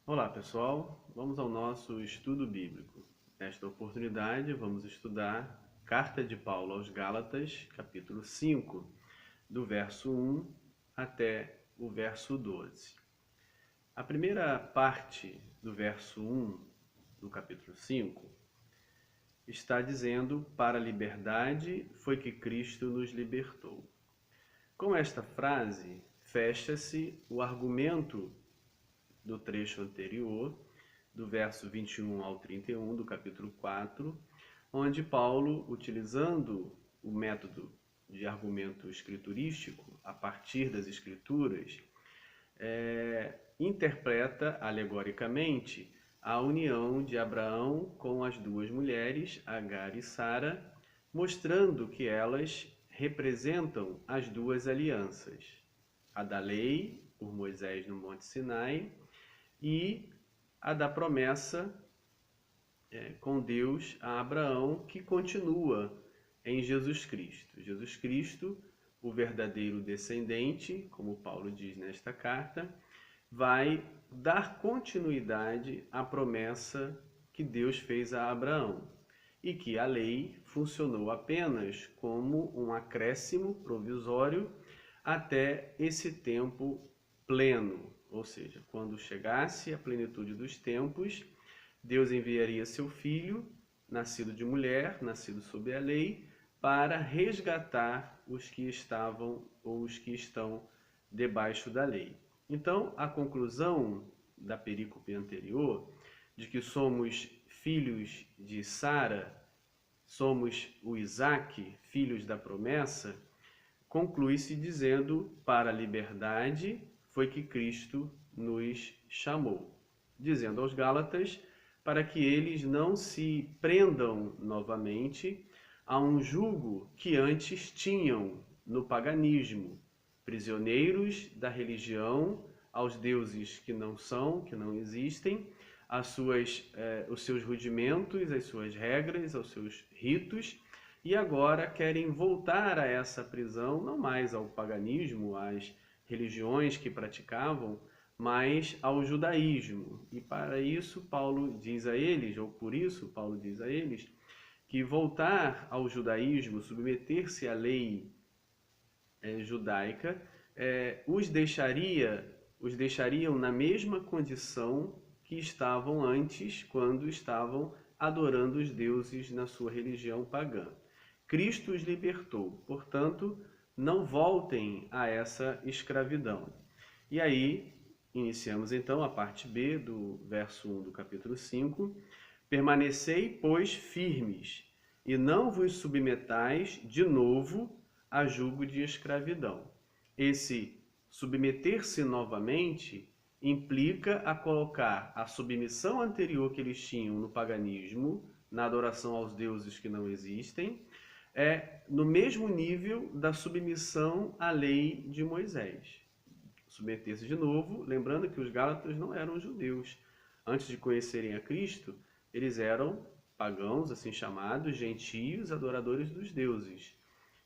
Olá pessoal, vamos ao nosso estudo bíblico. Nesta oportunidade vamos estudar Carta de Paulo aos Gálatas, capítulo 5, do verso 1 até o verso 12. A primeira parte do verso 1 do capítulo 5 está dizendo: para a liberdade foi que Cristo nos libertou. Com esta frase, fecha-se o argumento do trecho anterior, do verso 21 ao 31 do capítulo 4, onde Paulo, utilizando o método de argumento escriturístico, a partir das escrituras, interpreta alegoricamente a união de Abraão com as duas mulheres, Agar e Sara, mostrando que elas representam as duas alianças, a da lei, por Moisés no Monte Sinai, e a da promessa com Deus a Abraão, que continua em Jesus Cristo. Jesus Cristo, o verdadeiro descendente, como Paulo diz nesta carta, vai dar continuidade à promessa que Deus fez a Abraão, e que a lei funcionou apenas como um acréscimo provisório até esse tempo pleno, ou seja, quando chegasse a plenitude dos tempos, Deus enviaria seu filho, nascido de mulher, nascido sob a lei, para resgatar os que estavam ou os que estão debaixo da lei. Então, a conclusão da perícope anterior, de que somos filhos de Sara, somos o Isaque, filhos da promessa, conclui-se dizendo: para a liberdade foi que Cristo nos chamou. Dizendo aos Gálatas para que eles não se prendam novamente a um jugo que antes tinham no paganismo, prisioneiros da religião, aos deuses que não são, que não existem, os seus rudimentos, as suas regras, aos seus ritos, e agora querem voltar a essa prisão, não mais ao paganismo, às religiões que praticavam, mas ao judaísmo. E para isso Paulo diz a eles, ou por isso Paulo diz a eles, que voltar ao judaísmo, submeter-se à lei judaica, os deixariam na mesma condição que estavam antes, quando estavam adorando os deuses na sua religião pagã. Cristo os libertou, portanto, não voltem a essa escravidão. E aí, iniciamos então a parte B do verso 1 do capítulo 5. Permanecei, pois, firmes, e não vos submetais de novo a jugo de escravidão. Esse submeter-se novamente implica a colocar a submissão anterior que eles tinham no paganismo, na adoração aos deuses que não existem, no mesmo nível da submissão à lei de Moisés. Submeter-se de novo, lembrando que os Gálatas não eram judeus. Antes de conhecerem a Cristo, eles eram pagãos, assim chamados, gentios, adoradores dos deuses.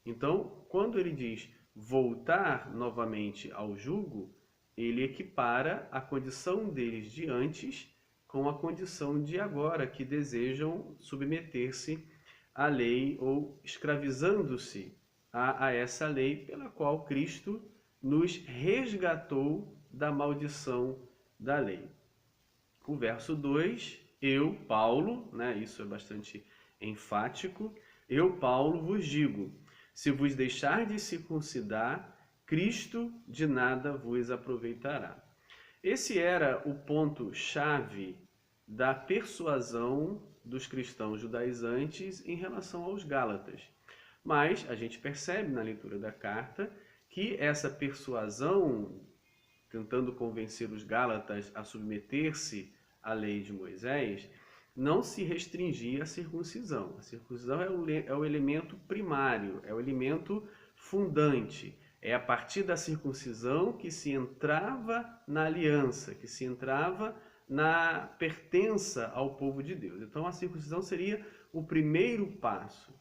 Então, quando ele diz voltar novamente ao jugo, ele equipara a condição deles de antes com a condição de agora, que desejam submeter-se à lei ou escravizando-se a essa lei pela qual Cristo nos resgatou da maldição da lei. O verso 2, eu, Paulo, isso é bastante enfático, eu, Paulo, vos digo, se vos deixar de circuncidar, Cristo de nada vos aproveitará. Esse era o ponto-chave da persuasão dos cristãos judaizantes em relação aos Gálatas. Mas a gente percebe na leitura da carta que essa persuasão, tentando convencer os Gálatas a submeter-se à lei de Moisés, não se restringia à circuncisão. A circuncisão é o elemento primário, é o elemento fundante. É a partir da circuncisão que se entrava na aliança, que se entrava na pertença ao povo de Deus. Então a circuncisão seria o primeiro passo.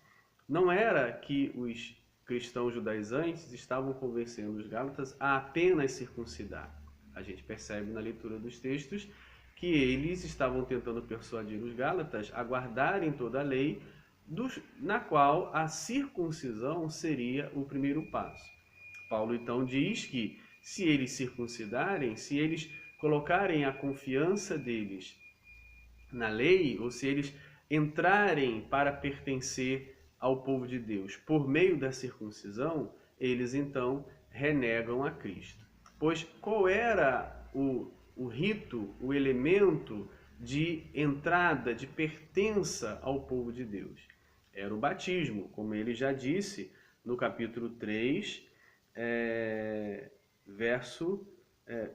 Não era que os cristãos judaizantes estavam convencendo os gálatas a apenas circuncidar. A gente percebe na leitura dos textos que eles estavam tentando persuadir os Gálatas a guardarem toda a lei, na qual a circuncisão seria o primeiro passo. Paulo então diz que se eles circuncidarem, se eles colocarem a confiança deles na lei, ou se eles entrarem para pertencer ao povo de Deus por meio da circuncisão, eles então renegam a Cristo. Pois qual era o rito, o elemento de entrada, de pertença ao povo de Deus? Era o batismo, como ele já disse no capítulo 3, verso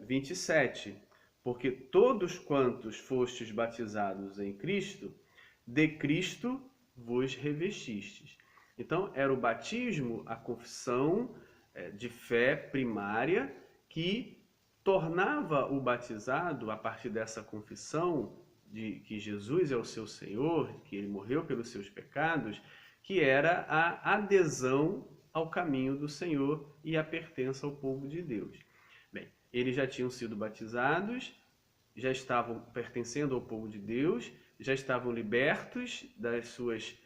27. Porque todos quantos fostes batizados em Cristo, de Cristo vos revestistes. Então, era o batismo, a confissão de fé primária, que tornava o batizado, a partir dessa confissão de que Jesus é o seu Senhor, que ele morreu pelos seus pecados, que era a adesão ao caminho do Senhor e a pertença ao povo de Deus. Bem, eles já tinham sido batizados, já estavam pertencendo ao povo de Deus, já estavam libertos das suas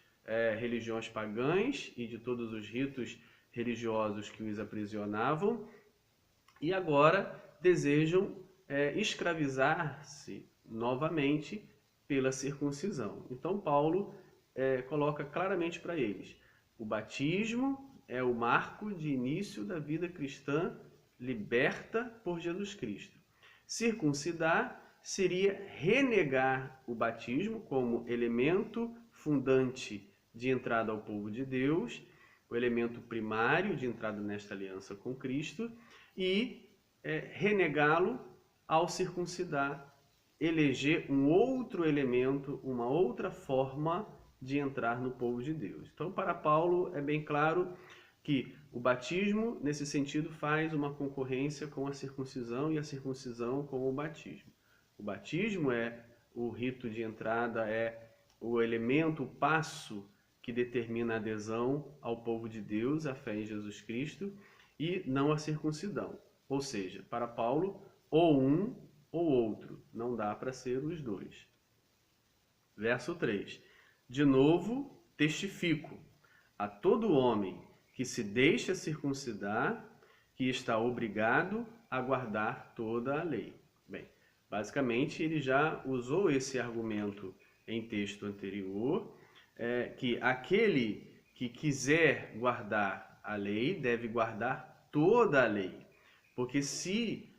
religiões pagãs e de todos os ritos religiosos que os aprisionavam, e agora desejam escravizar-se novamente pela circuncisão. Então Paulo coloca claramente para eles: o batismo é o marco de início da vida cristã liberta por Jesus Cristo. Circuncidar seria renegar o batismo como elemento fundante de entrada ao povo de Deus, o elemento primário de entrada nesta aliança com Cristo, e renegá-lo ao circuncidar, eleger um outro elemento, uma outra forma de entrar no povo de Deus. Então, para Paulo, é bem claro que o batismo, nesse sentido, faz uma concorrência com a circuncisão e a circuncisão com o batismo. O batismo é o rito de entrada, é o elemento, o passo que determina a adesão ao povo de Deus, a fé em Jesus Cristo, e não a circuncisão. Ou seja, para Paulo, ou um ou outro, não dá para ser os dois. Verso 3. De novo, testifico a todo homem que se deixa circuncidar, que está obrigado a guardar toda a lei. Bem, basicamente ele já usou esse argumento em texto anterior, que aquele que quiser guardar a lei deve guardar toda a lei, porque se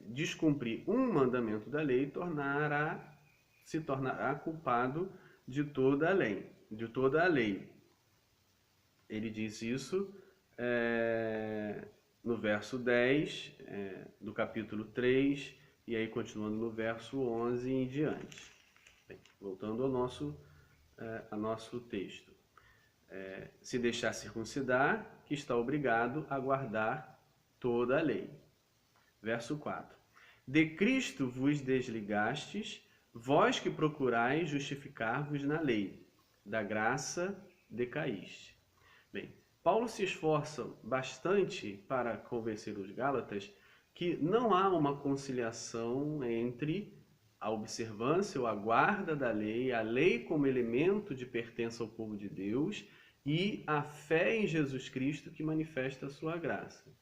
descumprir um mandamento da lei, se tornará culpado de toda a lei. Ele diz isso no verso 10 do capítulo 3, e aí continuando no verso 11 em diante. Bem, voltando ao nosso texto. Se deixar circuncidar, que está obrigado a guardar toda a lei. Verso 4. De Cristo vos desligastes, vós que procurais justificar-vos na lei, da graça decaíste. Bem, Paulo se esforça bastante para convencer os Gálatas que não há uma conciliação entre a observância ou a guarda da lei, a lei como elemento de pertença ao povo de Deus, e a fé em Jesus Cristo que manifesta a sua graça.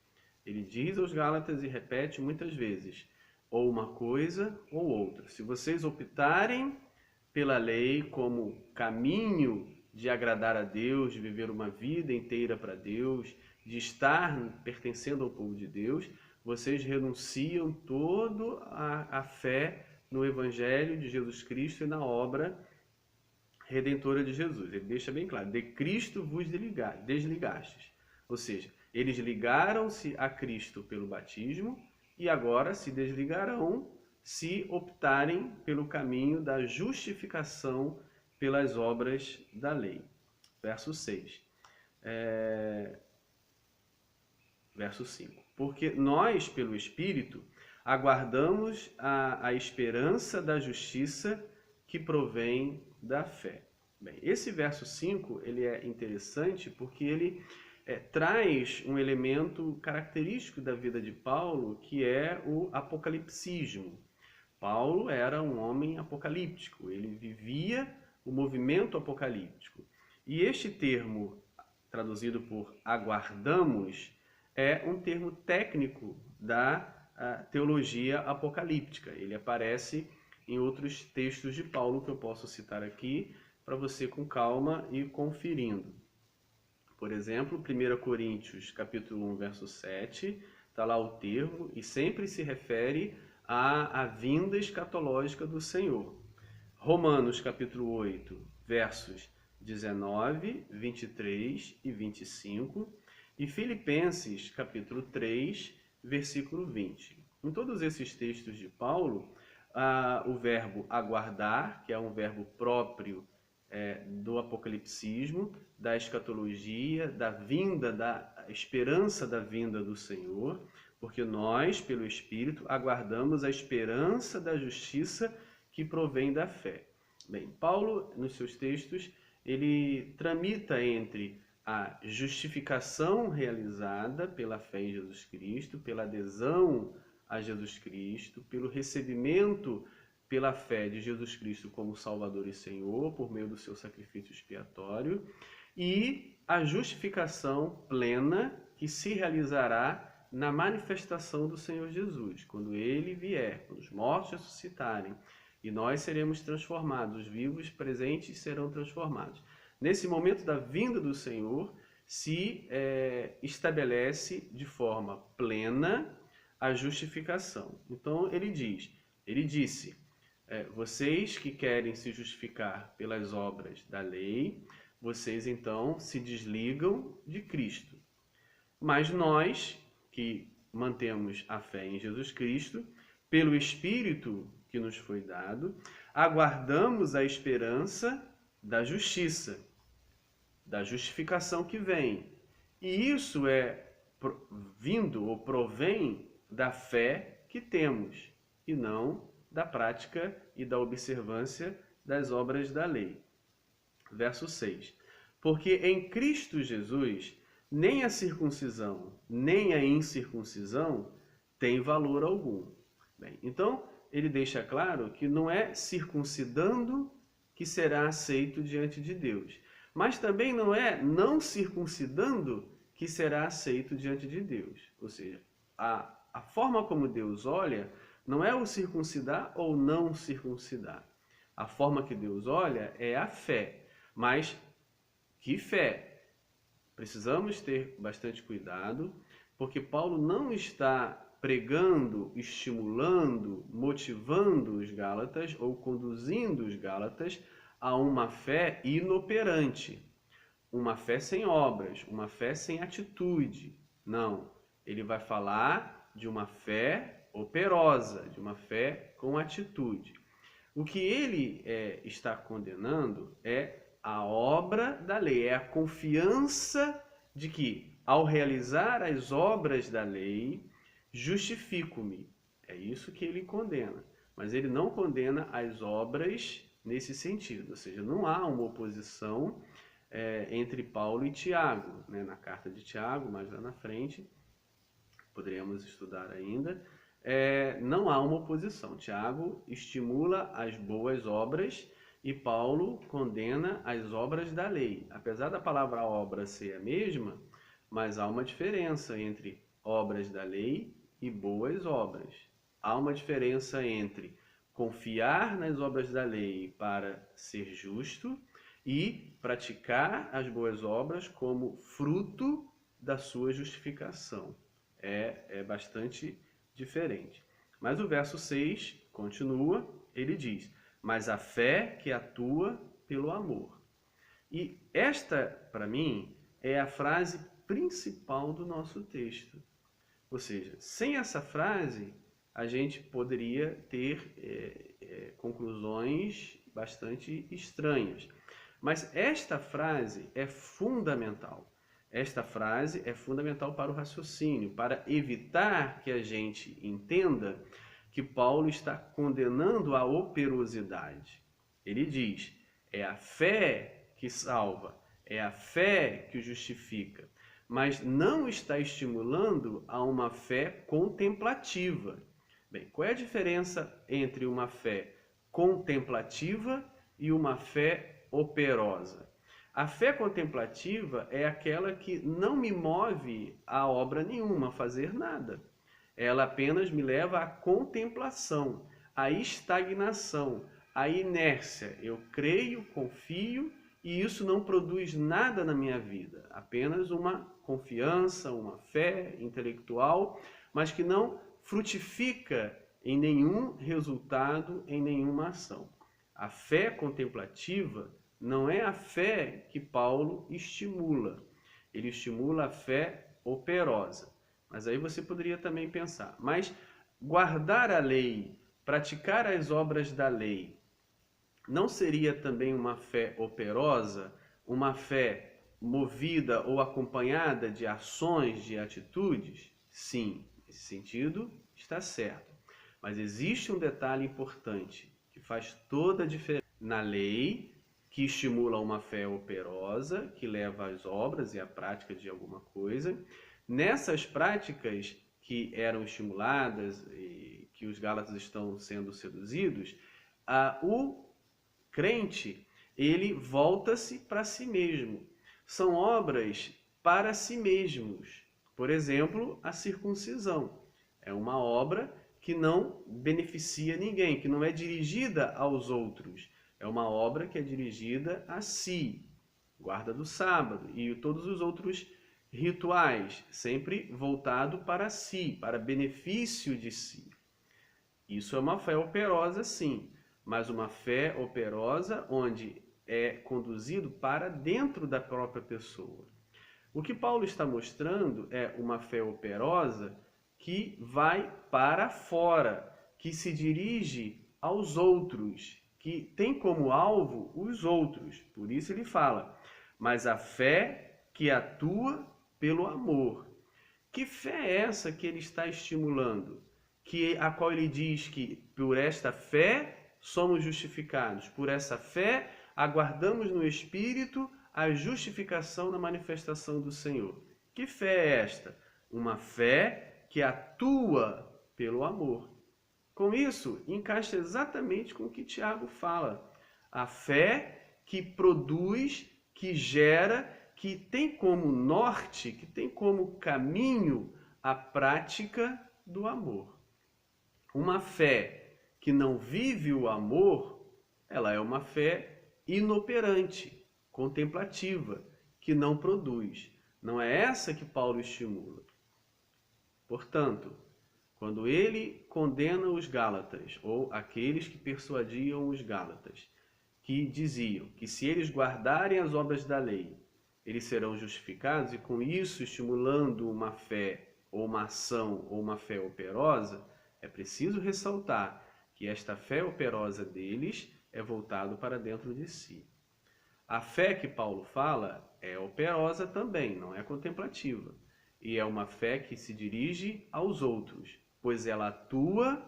Ele diz aos Gálatas e repete muitas vezes: ou uma coisa ou outra. Se vocês optarem pela lei como caminho de agradar a Deus, de viver uma vida inteira para Deus, de estar pertencendo ao povo de Deus, vocês renunciam toda a fé no Evangelho de Jesus Cristo e na obra redentora de Jesus. Ele deixa bem claro: de Cristo vos desligastes. Ou seja, eles ligaram-se a Cristo pelo batismo e agora se desligarão se optarem pelo caminho da justificação pelas obras da lei. Verso 6. Verso 5. Porque nós, pelo Espírito, aguardamos a esperança da justiça que provém da fé. Bem, esse verso 5 ele é interessante porque ele traz um elemento característico da vida de Paulo, que é o apocalipsismo. Paulo era um homem apocalíptico, ele vivia o movimento apocalíptico. E este termo, traduzido por aguardamos, é um termo técnico da teologia apocalíptica. Ele aparece em outros textos de Paulo que eu posso citar aqui para você com calma e conferindo. Por exemplo, 1 Coríntios, capítulo 1, verso 7, está lá o termo e sempre se refere à vinda escatológica do Senhor. Romanos, capítulo 8, versos 19, 23 e 25. E Filipenses, capítulo 3, versículo 20. Em todos esses textos de Paulo, o verbo aguardar, que é um verbo próprio do apocalipsismo, da escatologia, da vinda, da esperança da vinda do Senhor, porque nós, pelo Espírito, aguardamos a esperança da justiça que provém da fé. Bem, Paulo, nos seus textos, ele tramita entre a justificação realizada pela fé em Jesus Cristo, pela adesão a Jesus Cristo, pelo recebimento pela fé de Jesus Cristo como Salvador e Senhor, por meio do seu sacrifício expiatório, e a justificação plena que se realizará na manifestação do Senhor Jesus, quando Ele vier, quando os mortos ressuscitarem, e nós seremos transformados, os vivos presentes serão transformados. Nesse momento da vinda do Senhor, se estabelece de forma plena a justificação. Então ele disse, vocês que querem se justificar pelas obras da lei, vocês então se desligam de Cristo. Mas nós, que mantemos a fé em Jesus Cristo, pelo Espírito que nos foi dado, aguardamos a esperança da justiça, da justificação que vem. E isso é vindo ou provém da fé que temos, e não da prática e da observância das obras da lei. Verso 6. Porque em Cristo Jesus, nem a circuncisão, nem a incircuncisão tem valor algum. Bem, então, ele deixa claro que não é circuncidando que será aceito diante de Deus, mas também não é não circuncidando que será aceito diante de Deus. Ou seja, a forma como Deus olha não é o circuncidar ou não circuncidar. A forma que Deus olha é a fé. Mas que fé? Precisamos ter bastante cuidado, porque Paulo não está pregando, estimulando, motivando os Gálatas ou conduzindo os Gálatas a uma fé inoperante, uma fé sem obras, uma fé sem atitude. Não, ele vai falar de uma fé operosa, de uma fé com atitude. O que ele está condenando é a obra da lei, é a confiança de que, ao realizar as obras da lei, justifico-me. É isso que ele condena. Mas ele não condena as obras nesse sentido. Ou seja, não há uma oposição entre Paulo e Tiago. Né? Na carta de Tiago, mais lá na frente, poderíamos estudar ainda, não há uma oposição. Tiago estimula as boas obras e Paulo condena as obras da lei. Apesar da palavra obra ser a mesma, mas há uma diferença entre obras da lei e boas obras. Há uma diferença entre confiar nas obras da lei para ser justo e praticar as boas obras como fruto da sua justificação. É bastante diferente. Mas o verso 6 continua, ele diz: mas a fé que atua pelo amor. E esta, para mim, é a frase principal do nosso texto. Ou seja, sem essa frase, a gente poderia ter conclusões bastante estranhas. Mas esta frase é fundamental. Esta frase é fundamental para o raciocínio, para evitar que a gente entenda que Paulo está condenando a operosidade. Ele diz, é a fé que salva, é a fé que justifica, mas não está estimulando a uma fé contemplativa. Bem, qual é a diferença entre uma fé contemplativa e uma fé operosa? A fé contemplativa é aquela que não me move a obra nenhuma, a fazer nada. Ela apenas me leva à contemplação, à estagnação, à inércia. Eu creio, confio e isso não produz nada na minha vida, apenas uma confiança, uma fé intelectual, mas que não frutifica em nenhum resultado, em nenhuma ação. A fé contemplativa não é a fé que Paulo estimula. Ele estimula a fé operosa. Mas aí você poderia também pensar, mas guardar a lei, praticar as obras da lei, não seria também uma fé operosa, uma fé movida ou acompanhada de ações, de atitudes? Sim, nesse sentido está certo. Mas existe um detalhe importante que faz toda a diferença na lei, que estimula uma fé operosa, que leva às obras e à prática de alguma coisa. Nessas práticas que eram estimuladas e que os gálatas estão sendo seduzidos, o crente, ele volta-se para si mesmo. São obras para si mesmos. Por exemplo, a circuncisão. É uma obra que não beneficia ninguém, que não é dirigida aos outros. É uma obra que é dirigida a si. Guarda do sábado e todos os outros rituais, sempre voltado para si, para benefício de si. Isso é uma fé operosa, sim, mas uma fé operosa onde é conduzido para dentro da própria pessoa. O que Paulo está mostrando é uma fé operosa que vai para fora, que se dirige aos outros, que tem como alvo os outros. Por isso ele fala, mas a fé que atua pelo amor. Que fé é essa que ele está estimulando? A qual ele diz que por esta fé somos justificados, por essa fé aguardamos no Espírito a justificação na manifestação do Senhor. Que fé é esta? Uma fé que atua pelo amor. Com isso, encaixa exatamente com o que Tiago fala. A fé que produz, que gera, que tem como norte, que tem como caminho a prática do amor. Uma fé que não vive o amor, ela é uma fé inoperante, contemplativa, que não produz. Não é essa que Paulo estimula. Portanto, quando ele condena os Gálatas, ou aqueles que persuadiam os Gálatas, que diziam que se eles guardarem as obras da lei, eles serão justificados, e com isso estimulando uma fé, ou uma ação, ou uma fé operosa, é preciso ressaltar que esta fé operosa deles é voltado para dentro de si. A fé que Paulo fala é operosa também, não é contemplativa. E é uma fé que se dirige aos outros, pois ela atua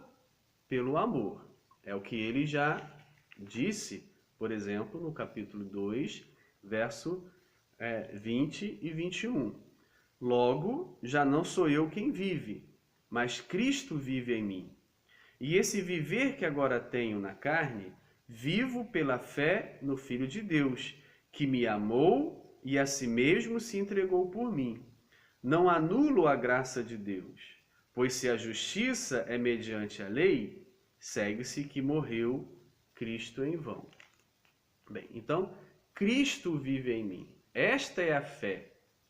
pelo amor. É o que ele já disse, por exemplo, no capítulo 2, verso 20 e 21. Logo, já não sou eu quem vive, mas Cristo vive em mim. E esse viver que agora tenho na carne, vivo pela fé no Filho de Deus, que me amou e a si mesmo se entregou por mim. Não anulo a graça de Deus, pois se a justiça é mediante a lei, segue-se que morreu Cristo em vão. Bem, então, Cristo vive em mim. Esta é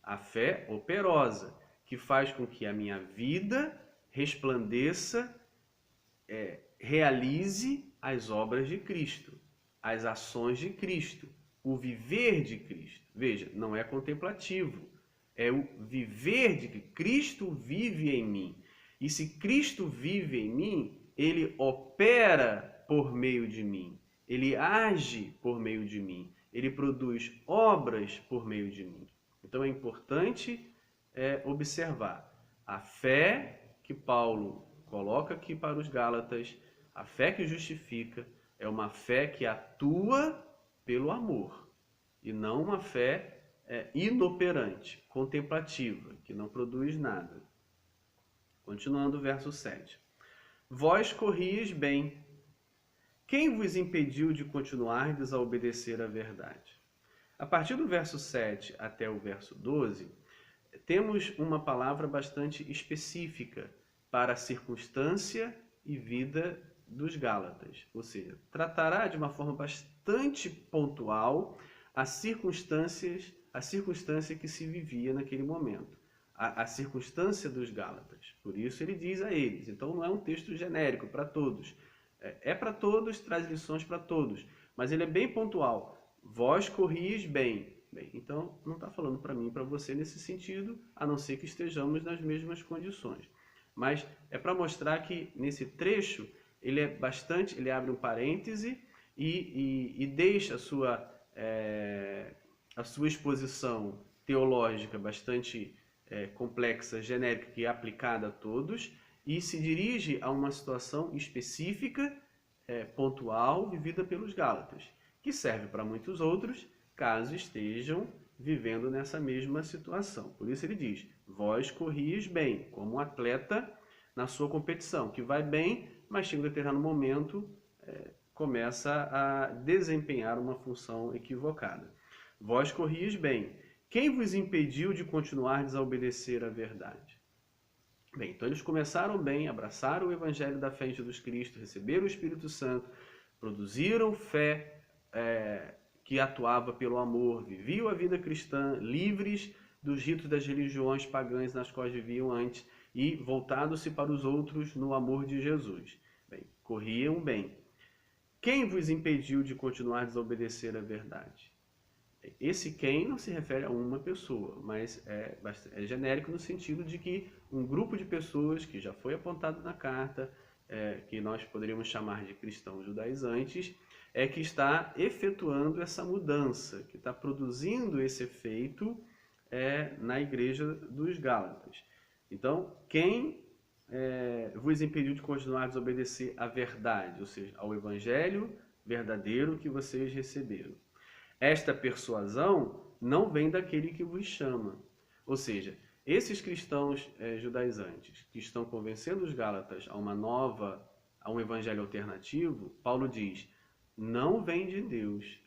a fé operosa, que faz com que a minha vida resplandeça, realize as obras de Cristo, as ações de Cristo, o viver de Cristo. Veja, não é contemplativo, é o viver de que Cristo vive em mim. E se Cristo vive em mim, ele opera por meio de mim, ele age por meio de mim, ele produz obras por meio de mim. Então é importante observar a fé que Paulo coloca aqui para os Gálatas, a fé que justifica, é uma fé que atua pelo amor e não uma fé inoperante, contemplativa, que não produz nada. Continuando o verso 7. vós corrieis bem. Quem vos impediu de continuardes a obedecer à verdade? A partir do verso 7 até o verso 12, temos uma palavra bastante específica para a circunstância e vida dos Gálatas. Ou seja, tratará de uma forma bastante pontual as circunstância que se vivia naquele momento. A circunstância dos Gálatas. Por isso ele diz a eles. Então não é um texto genérico para todos. É para todos, traz lições para todos. Mas ele é bem pontual. Vós corrieis bem. Bem, então não está falando para mim e para você nesse sentido, a não ser que estejamos nas mesmas condições. Mas é para mostrar que nesse trecho ele abre um parêntese e deixa a sua exposição teológica bastante complexa, genérica, que é aplicada a todos, e se dirige a uma situação específica, pontual, vivida pelos Gálatas, que serve para muitos outros, caso estejam vivendo nessa mesma situação. Por isso ele diz, vós corrieis bem, como um atleta na sua competição, que vai bem, mas chega um determinado momento, começa a desempenhar uma função equivocada. Vós corrieis bem. Quem vos impediu de continuardes a obedecer à verdade? Bem, então eles começaram bem, abraçaram o evangelho da fé em Jesus Cristo, receberam o Espírito Santo, produziram fé que atuava pelo amor, viviam a vida cristã, livres dos ritos das religiões pagãs nas quais viviam antes e voltados-se para os outros no amor de Jesus. Bem, corriam bem. Quem vos impediu de continuar a desobedecer à verdade? Esse quem não se refere a uma pessoa, mas é genérico no sentido de que um grupo de pessoas que já foi apontado na carta, que nós poderíamos chamar de cristãos judaizantes, que está efetuando essa mudança, que está produzindo esse efeito na igreja dos Gálatas. Então, quem vos impediu de continuar a desobedecer à verdade, ou seja, ao evangelho verdadeiro que vocês receberam? Esta persuasão não vem daquele que vos chama. Ou seja, esses cristãos judaizantes que estão convencendo os Gálatas a um evangelho alternativo, Paulo diz, não vem de Deus.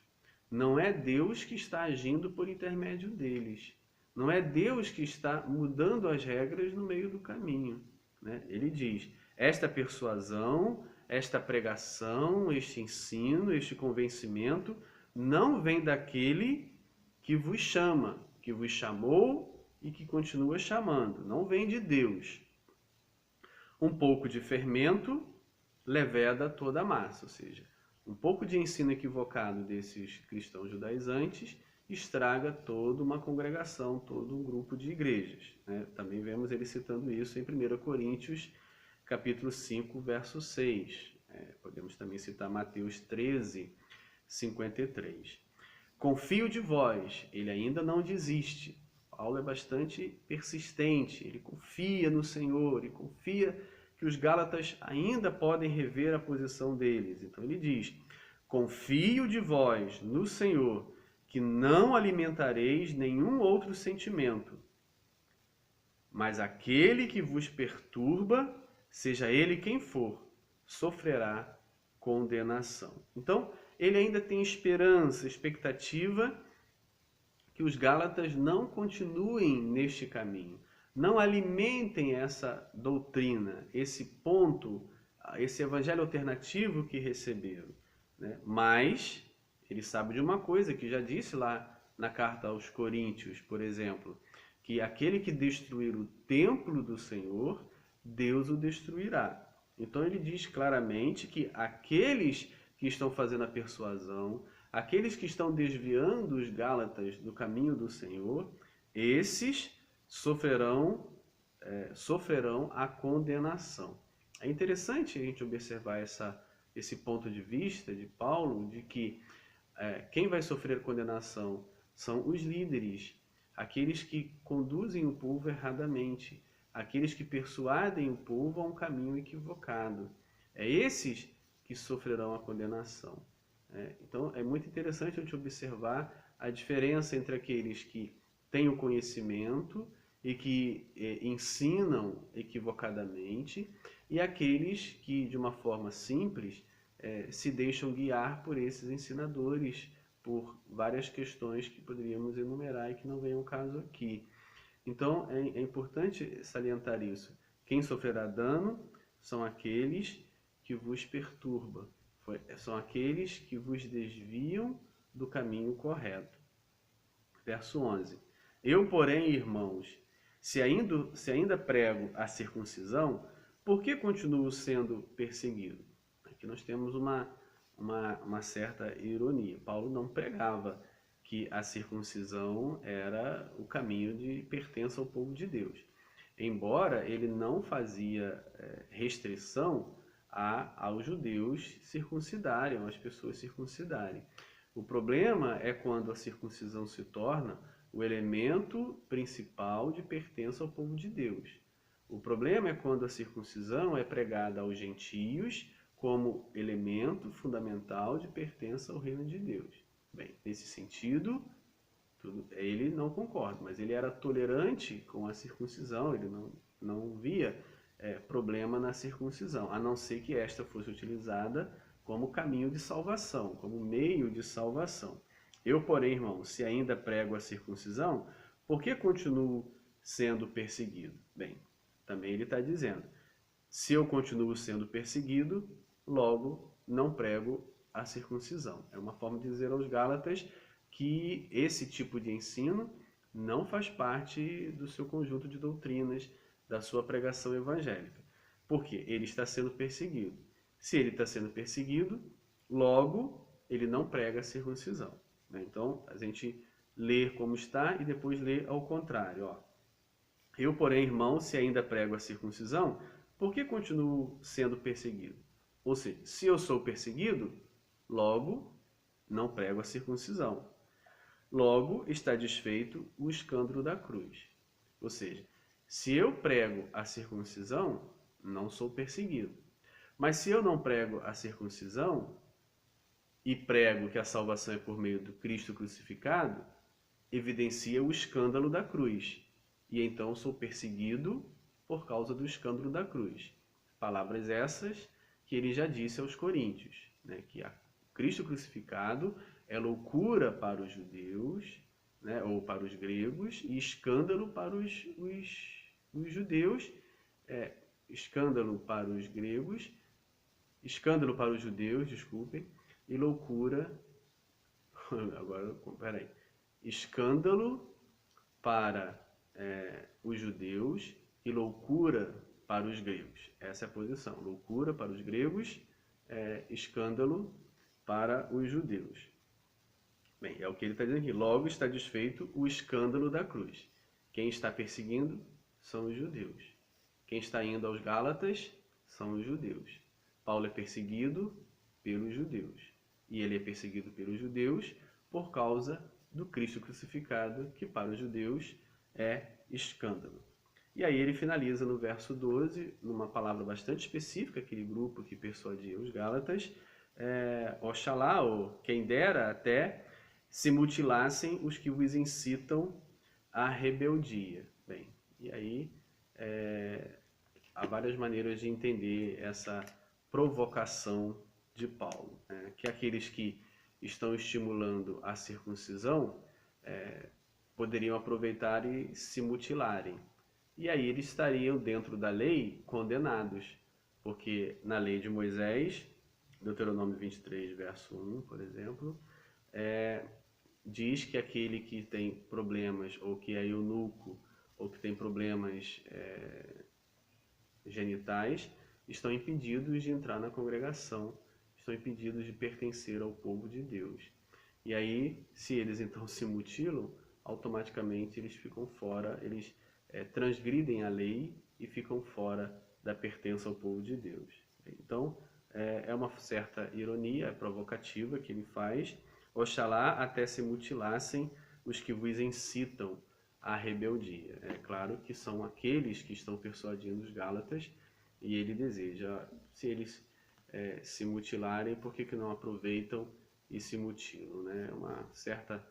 Não é Deus que está agindo por intermédio deles. Não é Deus que está mudando as regras no meio do caminho. Né? Ele diz, esta persuasão, esta pregação, este ensino, este convencimento não vem daquele que vos chama, que vos chamou e que continua chamando. Não vem de Deus. Um pouco de fermento leveda toda a massa, ou seja, um pouco de ensino equivocado desses cristãos judaizantes estraga toda uma congregação, todo um grupo de igrejas. Né? Também vemos ele citando isso em 1 Coríntios, capítulo 5, verso 6. Podemos também citar Mateus 13, 53. Confio de vós, ele ainda não desiste. Paulo é bastante persistente, ele confia no Senhor, ele confia que os Gálatas ainda podem rever a posição deles. Então ele diz, confio de vós no Senhor, que não alimentareis nenhum outro sentimento, mas aquele que vos perturba, seja ele quem for, sofrerá condenação. Então, ele ainda tem esperança, expectativa que os Gálatas não continuem neste caminho, não alimentem essa doutrina, esse ponto, esse evangelho alternativo que receberam. Né? Mas ele sabe de uma coisa que já disse lá na carta aos Coríntios, por exemplo, que aquele que destruir o templo do Senhor, Deus o destruirá. Então ele diz claramente que aqueles que estão fazendo a persuasão, aqueles que estão desviando os Gálatas do caminho do Senhor, esses sofrerão a condenação. É interessante a gente observar esse ponto de vista de Paulo, de que quem vai sofrer condenação são os líderes, aqueles que conduzem o povo erradamente, aqueles que persuadem o povo a um caminho equivocado. É esses que sofrerão a condenação. Então, é muito interessante a gente observar a diferença entre aqueles que têm o conhecimento e que ensinam equivocadamente e aqueles que, de uma forma simples, se deixam guiar por esses ensinadores, por várias questões que poderíamos enumerar e que não vem ao caso aqui. Então, é importante salientar isso. Quem sofrerá dano são aqueles que vos perturbam, são aqueles que vos desviam do caminho correto. Verso 11. Eu, porém, irmãos, se ainda prego a circuncisão, por que continuo sendo perseguido? Aqui nós temos uma certa ironia. Paulo não pregava que a circuncisão era o caminho de pertença ao povo de Deus. Embora ele não fazia restrição aos judeus circuncidarem, às pessoas circuncidarem. O problema é quando a circuncisão se torna o elemento principal de pertença ao povo de Deus. O problema é quando a circuncisão é pregada aos gentios como elemento fundamental de pertença ao reino de Deus. Bem, nesse sentido, ele não concorda, mas ele era tolerante com a circuncisão, ele não via problema na circuncisão, a não ser que esta fosse utilizada como caminho de salvação, como meio de salvação. Eu, porém, irmão, se ainda prego a circuncisão, por que continuo sendo perseguido? Bem, também ele está dizendo, se eu continuo sendo perseguido, logo não prego a circuncisão. É uma forma de dizer aos Gálatas que esse tipo de ensino não faz parte do seu conjunto de doutrinas, da sua pregação evangélica. Porque ele está sendo perseguido. Se ele está sendo perseguido, logo ele não prega a circuncisão. Então, a gente lê como está e depois lê ao contrário. Eu, porém, irmão, se ainda prego a circuncisão, por que continuo sendo perseguido? Ou seja, se eu sou perseguido, logo não prego a circuncisão. Logo está desfeito o escândalo da cruz. Ou seja, se eu prego a circuncisão, não sou perseguido. Mas se eu não prego a circuncisão e prego que a salvação é por meio do Cristo crucificado, evidencia o escândalo da cruz. E então sou perseguido por causa do escândalo da cruz. Palavras essas que ele já disse aos coríntios, que o Cristo crucificado é loucura para os judeus, ou para os gregos, e escândalo para os judeus, escândalo para os gregos, escândalo para os judeus, desculpem, e loucura, escândalo para os judeus e loucura para os gregos. Essa é a posição, loucura para os gregos, escândalo para os judeus. Bem, é o que ele está dizendo aqui. Logo está desfeito o escândalo da cruz. Quem está perseguindo são os judeus. Quem está indo aos Gálatas são os judeus. Paulo é perseguido pelos judeus. E ele é perseguido pelos judeus por causa do Cristo crucificado, que para os judeus é escândalo. E aí ele finaliza no verso 12, numa palavra bastante específica, aquele grupo que persuadia os Gálatas, Oxalá, ou quem dera até, se mutilassem os que vos incitam à rebeldia. Bem, e aí há várias maneiras de entender essa provocação de Paulo, que aqueles que estão estimulando a circuncisão poderiam aproveitar e se mutilarem. E aí eles estariam dentro da lei condenados, porque na lei de Moisés, Deuteronômio 23, verso 1, por exemplo, diz que aquele que tem problemas, ou que é eunuco, ou que tem problemas genitais, estão impedidos de entrar na congregação, estão impedidos de pertencer ao povo de Deus. E aí, se eles então se mutilam, automaticamente eles ficam fora, eles transgridem a lei e ficam fora da pertença ao povo de Deus. Então, é uma certa ironia provocativa que ele faz. Oxalá até se mutilassem os que vos incitam à rebeldia. É claro que são aqueles que estão persuadindo os Gálatas, e ele deseja, se eles se mutilarem, por que não aproveitam e se mutilam? Uma certa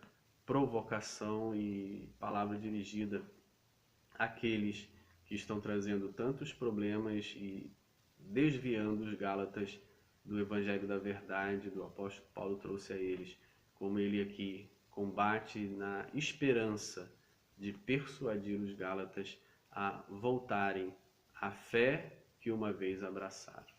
provocação e palavra dirigida àqueles que estão trazendo tantos problemas e desviando os Gálatas do Evangelho da Verdade, do apóstolo Paulo trouxe a eles, como ele aqui combate na esperança de persuadir os Gálatas a voltarem à fé que uma vez abraçaram.